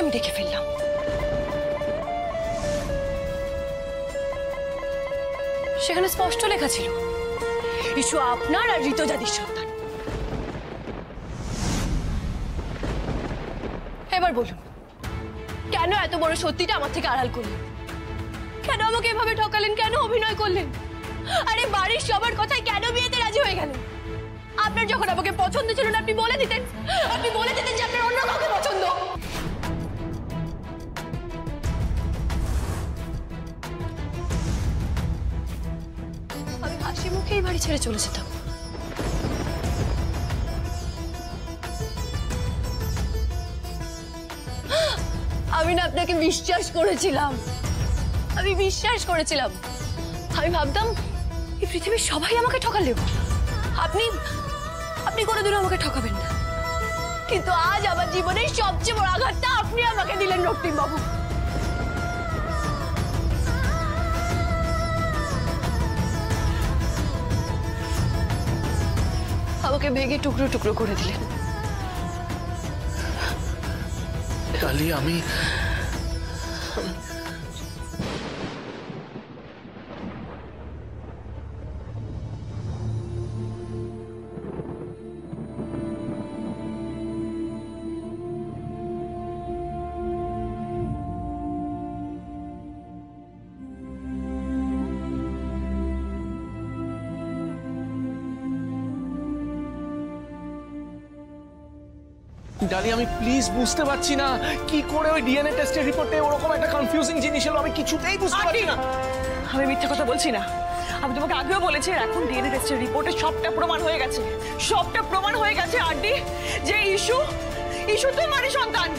আমি দেখে ফেললাম। সেখানে স্পষ্ট লেখা ছিল ইস্যু আপনার আর ঋতুজাদির সন্তান। এবার বলুন, কেন এত বড় সত্যিটা আমার থেকে আড়াল করলেন? কেন আমাকে এভাবে ঠকালেন? কেন অভিনয় করলেন? আরে বাড়ির সবার কথায় কেন বিয়েতে রাজি হয়ে গেলেন? আপনার যখন আমাকে পছন্দ ছিল না, আপনি বলে দিতেন যে আপনার অন্য কাউকে পছন্দ। আমি হাসি মুখেই বাড়ি ছেড়ে চলে যেতাম। আমি না আপনাকে বিশ্বাস করেছিলাম, আমি ভাবতাম এই পৃথিবীর সবাই আমাকে ঠকালেও আপনি কোনোদিনও আমাকে ঠকাবেন না। কিন্তু আজ আমার জীবনের সবচেয়ে বড় আঘাতটা আপনি আমাকে দিলেন রক্তিম বাবু। আমাকে ভেঙে টুকরো টুকরো করে দিলেন। ডালি, আমি ডালি, আমি প্লিজ বুঝতে পারছি না কি করে ওই ডিএনএ টেস্টের রিপোর্টে ওরকম একটা কনফিউজিং জিনিস এলো। আমি কিছুতেই বুঝতে পারছি না। আমি মিথ্যা কথা বলছি না, আমি তোমাকে আগেও বলেছি এখন ডিএনএ টেস্টের রিপোর্টে সবটা প্রমাণ হয়ে গেছে আন্টি, যে ইস্যু তোমারই সন্তান।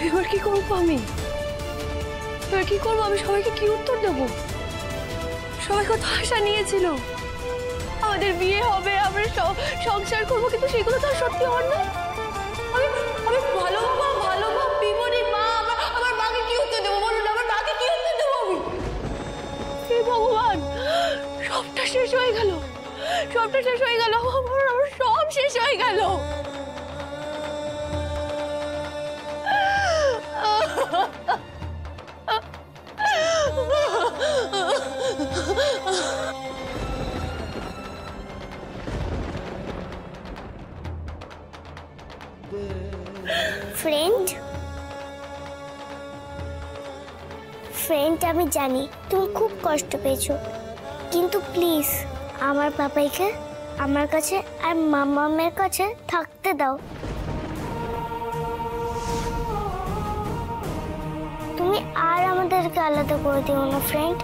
এবার কি করবো আমি? আমি সবাইকে কি উত্তর দেবো? সবাই কত আশা নিয়েছিল, আমাদের বিয়ে হবে, আমরা সংসার করবো, কিন্তু সেগুলো তো সত্যি হওয়ার নয়। আমি ভালো মা বিমনির মা, আমার মাকে কি উত্তর দেবো বলুন? আমার মাকে কি উত্তর দেবো আমি? হে ভগবান, সবটা শেষ হয়ে গেল, আমার সব শেষ হয়ে গেল। ফ্রেন্ড, আমি জানি তুমি খুব কষ্ট পেয়েছো, কিন্তু প্লিজ আমার পাপাইকে আমার কাছে আর মামামের কাছে থাকতে দাও। তুমি আর আমাদেরকে আলাদা করে দিও না ফ্রেন্ড।